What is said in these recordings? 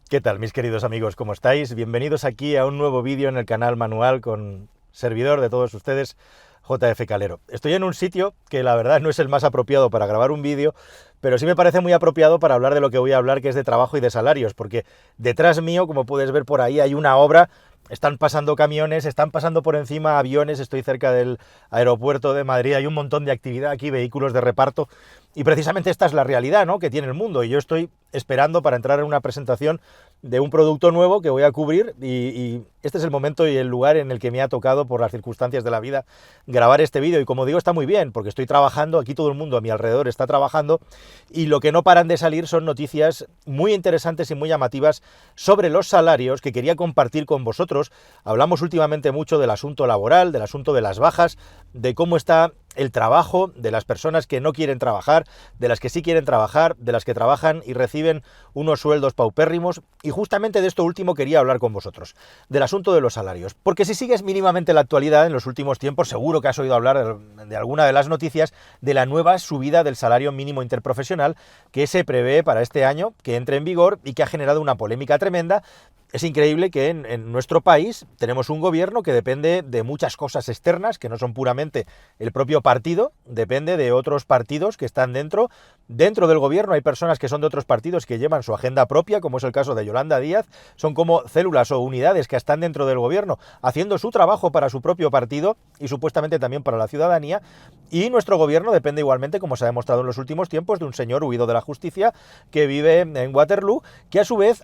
¿Qué tal, mis queridos amigos? ¿Cómo estáis? Bienvenidos aquí a un nuevo vídeo en el canal Manual con servidor de todos ustedes, JF Calero. Estoy en un sitio que la verdad no es el más apropiado para grabar un vídeo, pero sí me parece muy apropiado para hablar de lo que voy a hablar, que es de trabajo y de salarios, porque detrás mío, como puedes ver por ahí, hay una obra. Están pasando camiones, están pasando por encima aviones, estoy cerca del aeropuerto de Madrid, hay un montón de actividad aquí, vehículos de reparto, y precisamente esta es la realidad, ¿no?, que tiene el mundo, y yo estoy esperando para entrar en una presentación de un producto nuevo que voy a cubrir, y este es el momento y el lugar en el que me ha tocado, por las circunstancias de la vida, grabar este vídeo, y como digo, está muy bien, porque estoy trabajando, aquí todo el mundo a mi alrededor está trabajando, y lo que no paran de salir son noticias muy interesantes y muy llamativas sobre los salarios que quería compartir con vosotros. Hablamos últimamente mucho del asunto laboral, del asunto de las bajas, de cómo está el trabajo, de las personas que no quieren trabajar, de las que sí quieren trabajar, de las que trabajan y reciben unos sueldos paupérrimos, y justamente de esto último quería hablar con vosotros, del asunto de los salarios, porque si sigues mínimamente la actualidad en los últimos tiempos, seguro que has oído hablar de alguna de las noticias de la nueva subida del salario mínimo interprofesional que se prevé para este año, que entre en vigor y que ha generado una polémica tremenda. Es increíble que en nuestro país tenemos un gobierno que depende de muchas cosas externas, que no son puramente el propio partido, depende de otros partidos que están dentro. Dentro del gobierno hay personas que son de otros partidos que llevan su agenda propia, como es el caso de Yolanda Díaz. Son como células o unidades que están dentro del gobierno haciendo su trabajo para su propio partido y supuestamente también para la ciudadanía. Y nuestro gobierno depende igualmente, como se ha demostrado en los últimos tiempos, de un señor huido de la justicia que vive en Waterloo, que a su vez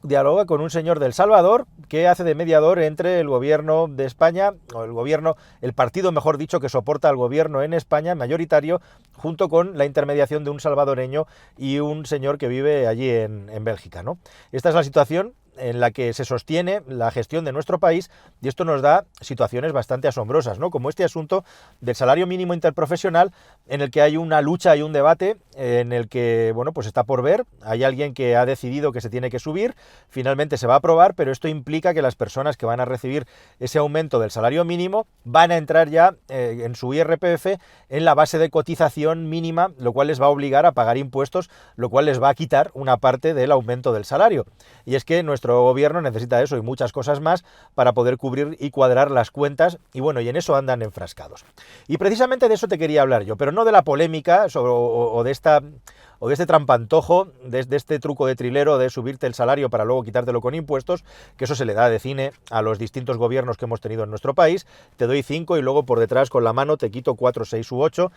dialoga con un señor del Salvador, que hace de mediador entre el gobierno de España, o el partido, mejor dicho, que soporta al gobierno en España, mayoritario, junto con la intermediación de un salvadoreño y un señor que vive allí en Bélgica, ¿no? Esta es la situación en la que se sostiene la gestión de nuestro país, y esto nos da situaciones bastante asombrosas, ¿no? Como este asunto del salario mínimo interprofesional, en el que hay una lucha y un debate, en el que, bueno, pues está por ver, hay alguien que ha decidido que se tiene que subir, finalmente se va a aprobar, pero esto implica que las personas que van a recibir ese aumento del salario mínimo van a entrar ya en su IRPF en la base de cotización mínima, lo cual les va a obligar a pagar impuestos, lo cual les va a quitar una parte del aumento del salario. Y es que nuestro gobierno necesita eso y muchas cosas más para poder cubrir y cuadrar las cuentas, y bueno, y en eso andan enfrascados. Y precisamente de eso te quería hablar yo, pero no de la polémica o de este trampantojo, de este truco de trilero de subirte el salario para luego quitártelo con impuestos, que eso se le da de cine a los distintos gobiernos que hemos tenido en nuestro país. Te doy 5 y luego por detrás con la mano te quito 4, 6 u 8.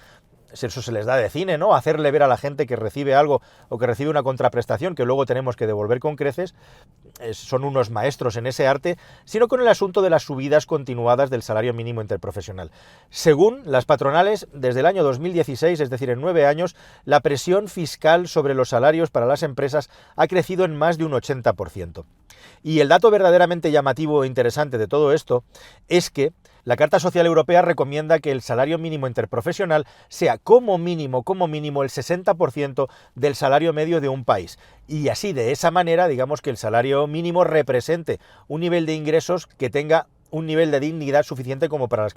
Eso se les da de cine, ¿no? Hacerle ver a la gente que recibe algo o que recibe una contraprestación que luego tenemos que devolver con creces. Son unos maestros en ese arte, sino con el asunto de las subidas continuadas del salario mínimo interprofesional. Según las patronales, desde el año 2016, es decir, en 9 años, la presión fiscal sobre los salarios para las empresas ha crecido en más de un 80%. Y el dato verdaderamente llamativo e interesante de todo esto es que la Carta Social Europea recomienda que el salario mínimo interprofesional sea como mínimo el 60% del salario medio de un país. Y así, de esa manera, digamos que el salario mínimo represente un nivel de ingresos que tenga un nivel de dignidad suficiente como para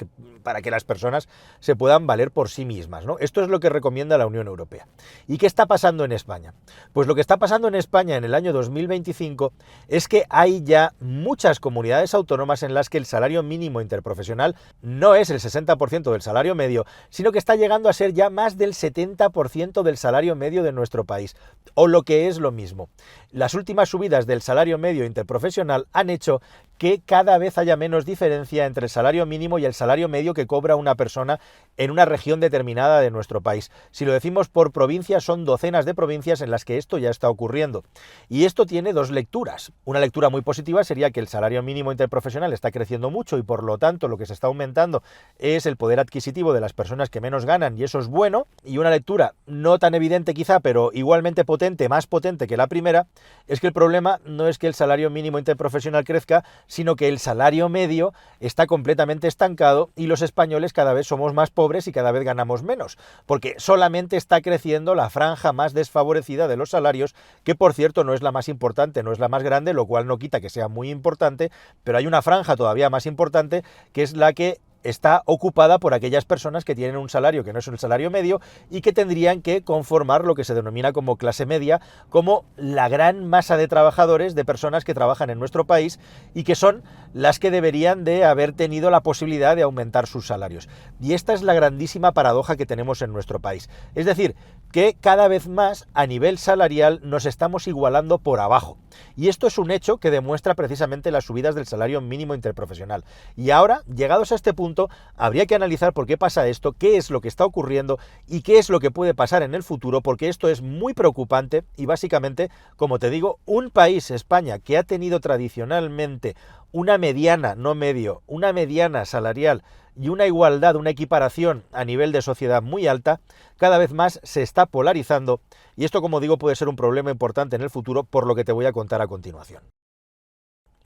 que las personas se puedan valer por sí mismas, ¿no? Esto es lo que recomienda la Unión Europea. ¿Y qué está pasando en España? Pues lo que está pasando en España en el año 2025 es que hay ya muchas comunidades autónomas en las que el salario mínimo interprofesional no es el 60% del salario medio, sino que está llegando a ser ya más del 70% del salario medio de nuestro país. O lo que es lo mismo. Las últimas subidas del salario medio interprofesional han hecho que cada vez haya menos diferencia entre el salario mínimo y el salario medio que cobra una persona en una región determinada de nuestro país. Si lo decimos por provincias, son docenas de provincias en las que esto ya está ocurriendo. Y esto tiene dos lecturas. Una lectura muy positiva sería que el salario mínimo interprofesional está creciendo mucho y por lo tanto lo que se está aumentando es el poder adquisitivo de las personas que menos ganan, y eso es bueno. Y una lectura no tan evidente quizá, pero igualmente potente, más potente que la primera, es que el problema no es que el salario mínimo interprofesional crezca, sino que el salario medio está completamente estancado y los españoles cada vez somos más pobres y cada vez ganamos menos, porque solamente está creciendo la franja más desfavorecida de los salarios, que por cierto no es la más importante, no es la más grande, lo cual no quita que sea muy importante, pero hay una franja todavía más importante, que es la que está ocupada por aquellas personas que tienen un salario que no es el salario medio y que tendrían que conformar lo que se denomina como clase media, como la gran masa de trabajadores, de personas que trabajan en nuestro país y que son las que deberían de haber tenido la posibilidad de aumentar sus salarios. Y esta es la grandísima paradoja que tenemos en nuestro país. Es decir, que cada vez más a nivel salarial nos estamos igualando por abajo. Y esto es un hecho que demuestra precisamente las subidas del salario mínimo interprofesional. Y ahora, llegados a este punto, habría que analizar por qué pasa esto, qué es lo que está ocurriendo y qué es lo que puede pasar en el futuro, porque esto es muy preocupante y básicamente, como te digo, un país, España, que ha tenido tradicionalmente una mediana, no medio, una mediana salarial y una igualdad, una equiparación a nivel de sociedad muy alta, cada vez más se está polarizando y esto, como digo, puede ser un problema importante en el futuro, por lo que te voy a contar a continuación.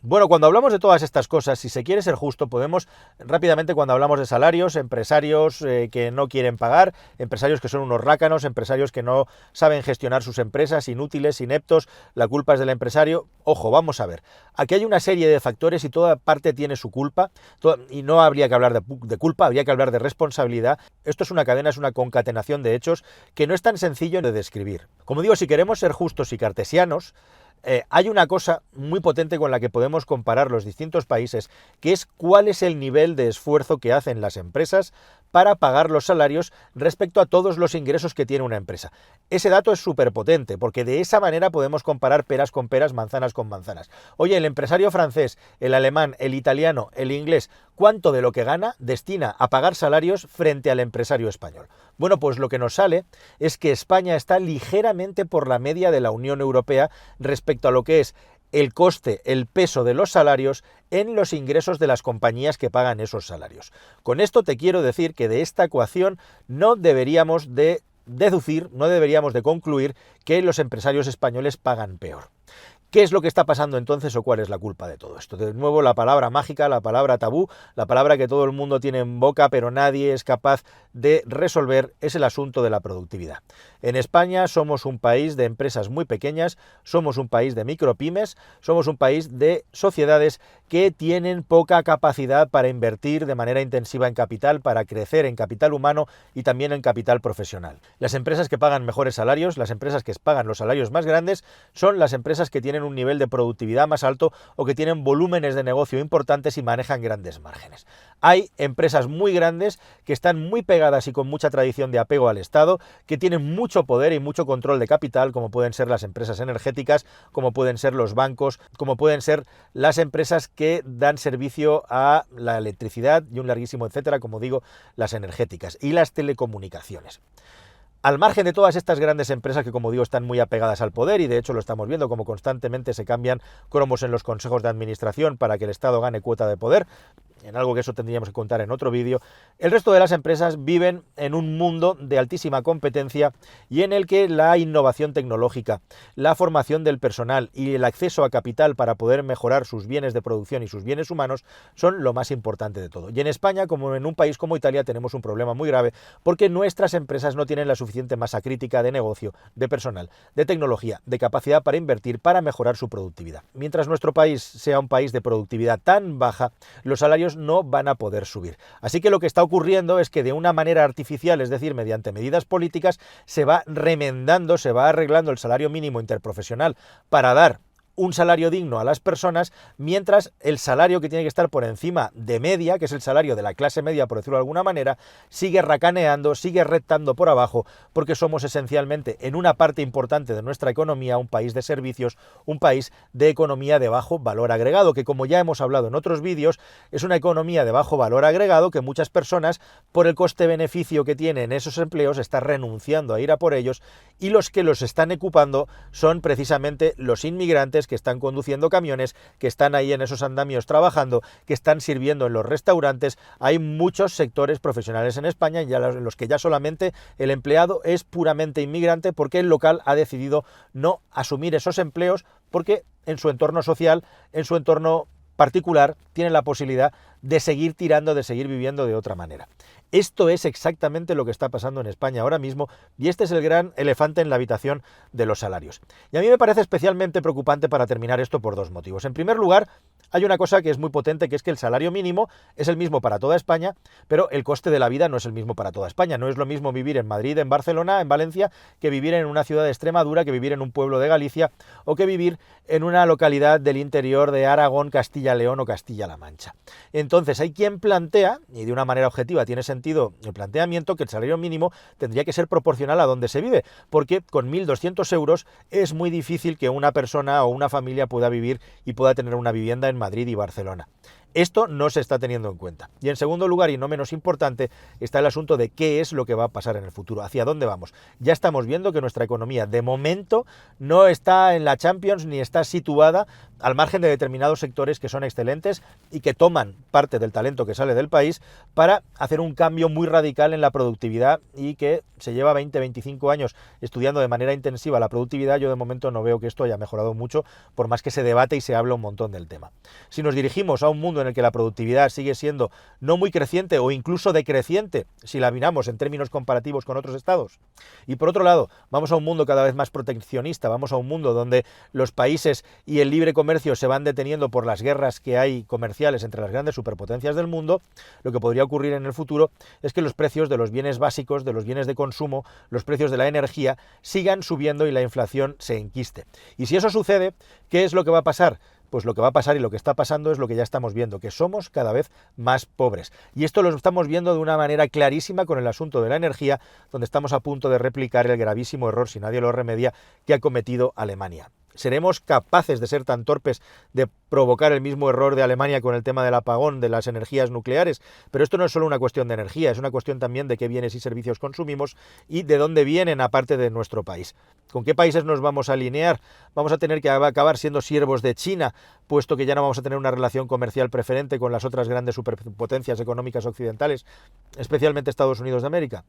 Bueno, cuando hablamos de todas estas cosas, si se quiere ser justo, podemos rápidamente, cuando hablamos de salarios, empresarios que no quieren pagar, empresarios que son unos rácanos, empresarios que no saben gestionar sus empresas, inútiles, ineptos, la culpa es del empresario. Ojo, vamos a ver, aquí hay una serie de factores y toda parte tiene su culpa, y no habría que hablar de culpa, habría que hablar de responsabilidad. Esto es una cadena, es una concatenación de hechos que no es tan sencillo de describir. Como digo, si queremos ser justos y cartesianos, hay una cosa muy potente con la que podemos comparar los distintos países, que es cuál es el nivel de esfuerzo que hacen las empresas para pagar los salarios respecto a todos los ingresos que tiene una empresa. Ese dato es súper potente, porque de esa manera podemos comparar peras con peras, manzanas con manzanas. Oye, el empresario francés, el alemán, el italiano, el inglés, ¿cuánto de lo que gana destina a pagar salarios frente al empresario español? Bueno, pues lo que nos sale es que España está ligeramente por la media de la Unión Europea respecto a lo que es el coste, el peso de los salarios en los ingresos de las compañías que pagan esos salarios. Con esto te quiero decir que de esta ecuación no deberíamos de deducir, no deberíamos de concluir que los empresarios españoles pagan peor. ¿Qué es lo que está pasando entonces o cuál es la culpa de todo esto? De nuevo, la palabra mágica, la palabra tabú, la palabra que todo el mundo tiene en boca pero nadie es capaz de resolver, es el asunto de la productividad. En España somos un país de empresas muy pequeñas, somos un país de micropymes, somos un país de sociedades que tienen poca capacidad para invertir de manera intensiva en capital, para crecer en capital humano y también en capital profesional. Las empresas que pagan mejores salarios, las empresas que pagan los salarios más grandes, son las empresas que tienen un nivel de productividad más alto o que tienen volúmenes de negocio importantes y manejan grandes márgenes. Hay empresas muy grandes que están muy pegadas y con mucha tradición de apego al Estado, que tienen mucho poder y mucho control de capital, como pueden ser las empresas energéticas, como pueden ser los bancos, como pueden ser las empresas que dan servicio a la electricidad y un larguísimo etcétera, como digo, las energéticas y las telecomunicaciones. Al margen de todas estas grandes empresas que, como digo, están muy apegadas al poder y de hecho lo estamos viendo como constantemente se cambian cromos en los consejos de administración para que el Estado gane cuota de poder, en algo que eso tendríamos que contar en otro vídeo, el resto de las empresas viven en un mundo de altísima competencia y en el que la innovación tecnológica, la formación del personal y el acceso a capital para poder mejorar sus bienes de producción y sus bienes humanos son lo más importante de todo. Y en España, como en un país como Italia, tenemos un problema muy grave porque nuestras empresas no tienen la suficiente masa crítica de negocio, de personal, de tecnología, de capacidad para invertir, para mejorar su productividad. Mientras nuestro país sea un país de productividad tan baja, los salarios no van a poder subir. Así que lo que está ocurriendo es que de una manera artificial, es decir, mediante medidas políticas, se va remendando, se va arreglando el salario mínimo interprofesional para dar un salario digno a las personas, mientras el salario que tiene que estar por encima de media, que es el salario de la clase media, por decirlo de alguna manera, sigue racaneando, sigue rectando por abajo, porque somos esencialmente, en una parte importante de nuestra economía, un país de servicios, un país de economía de bajo valor agregado, que como ya hemos hablado en otros vídeos, es una economía de bajo valor agregado que muchas personas, por el coste-beneficio que tienen esos empleos, están renunciando a ir a por ellos, y los que los están ocupando son precisamente los inmigrantes que están conduciendo camiones, que están ahí en esos andamios trabajando, que están sirviendo en los restaurantes. Hay muchos sectores profesionales en España en los que ya solamente el empleado es puramente inmigrante porque el local ha decidido no asumir esos empleos porque en su entorno social, en su entorno particular, tiene la posibilidad de seguir tirando, de seguir viviendo de otra manera. Esto es exactamente lo que está pasando en España ahora mismo y este es el gran elefante en la habitación de los salarios. Y a mí me parece especialmente preocupante, para terminar esto, por dos motivos. En primer lugar, hay una cosa que es muy potente, que es que el salario mínimo es el mismo para toda España, pero el coste de la vida no es el mismo para toda España. No es lo mismo vivir en Madrid, en Barcelona, en Valencia, que vivir en una ciudad de Extremadura, que vivir en un pueblo de Galicia o que vivir en una localidad del interior de Aragón, Castilla-León o Castilla-La Mancha. Entonces hay quien plantea, y de una manera objetiva tiene sentido el planteamiento, que el salario mínimo tendría que ser proporcional a donde se vive, porque con 1.200 euros es muy difícil que una persona o una familia pueda vivir y pueda tener una vivienda en Madrid y Barcelona. Esto no se está teniendo en cuenta. Y en segundo lugar, y no menos importante, está el asunto de qué es lo que va a pasar en el futuro, hacia dónde vamos. Ya estamos viendo que nuestra economía, de momento, no está en la Champions ni está situada al margen de determinados sectores que son excelentes y que toman parte del talento que sale del país para hacer un cambio muy radical en la productividad y que se lleva 20-25 años estudiando de manera intensiva la productividad. Yo de momento no veo que esto haya mejorado mucho, por más que se debate y se habla un montón del tema. Si nos dirigimos a un mundo en el que la productividad sigue siendo no muy creciente o incluso decreciente, si la miramos en términos comparativos con otros estados, y por otro lado, vamos a un mundo cada vez más proteccionista, vamos a un mundo donde los países y el libre comercio se van deteniendo por las guerras que hay comerciales entre las grandes superpotencias del mundo, lo que podría ocurrir en el futuro es que los precios de los bienes básicos, de los bienes de consumo, los precios de la energía sigan subiendo y la inflación se enquiste. Y si eso sucede, ¿qué es lo que va a pasar? Pues lo que va a pasar y lo que está pasando es lo que ya estamos viendo, que somos cada vez más pobres. Y esto lo estamos viendo de una manera clarísima con el asunto de la energía, donde estamos a punto de replicar el gravísimo error, si nadie lo remedia, que ha cometido Alemania. ¿Seremos capaces de ser tan torpes de provocar el mismo error de Alemania con el tema del apagón de las energías nucleares? Pero esto no es solo una cuestión de energía, es una cuestión también de qué bienes y servicios consumimos y de dónde vienen aparte de nuestro país. ¿Con qué países nos vamos a alinear? ¿Vamos a tener que acabar siendo siervos de China, puesto que ya no vamos a tener una relación comercial preferente con las otras grandes superpotencias económicas occidentales, especialmente Estados Unidos de América?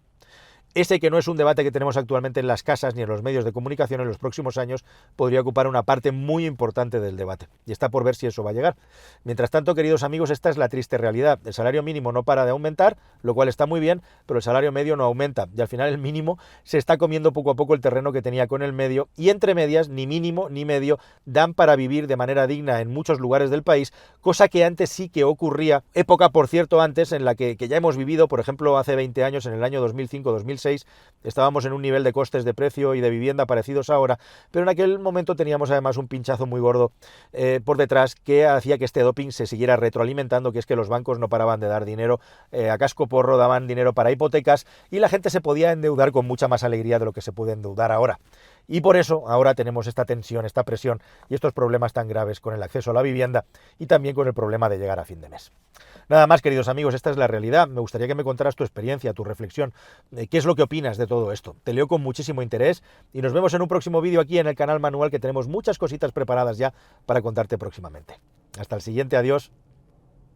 Ese, que no es un debate que tenemos actualmente en las casas ni en los medios de comunicación, en los próximos años podría ocupar una parte muy importante del debate. Y está por ver si eso va a llegar. Mientras tanto, queridos amigos, esta es la triste realidad. El salario mínimo no para de aumentar, lo cual está muy bien, pero el salario medio no aumenta. Y al final el mínimo se está comiendo poco a poco el terreno que tenía con el medio. Y entre medias, ni mínimo ni medio dan para vivir de manera digna en muchos lugares del país, cosa que antes sí que ocurría. Época, por cierto, antes en la que ya hemos vivido, por ejemplo, hace 20 años, en el año 2005-2006, estábamos en un nivel de costes de precio y de vivienda parecidos ahora, pero en aquel momento teníamos además un pinchazo muy gordo por detrás que hacía que este doping se siguiera retroalimentando, que es que los bancos no paraban de dar dinero a casco porro, daban dinero para hipotecas y la gente se podía endeudar con mucha más alegría de lo que se puede endeudar ahora. Y por eso ahora tenemos esta tensión, esta presión y estos problemas tan graves con el acceso a la vivienda y también con el problema de llegar a fin de mes. Nada más, queridos amigos, esta es la realidad. Me gustaría que me contaras tu experiencia, tu reflexión. ¿Qué es lo que opinas de todo esto? Te leo con muchísimo interés y nos vemos en un próximo vídeo aquí en el canal Manual, que tenemos muchas cositas preparadas ya para contarte próximamente. Hasta el siguiente, adiós.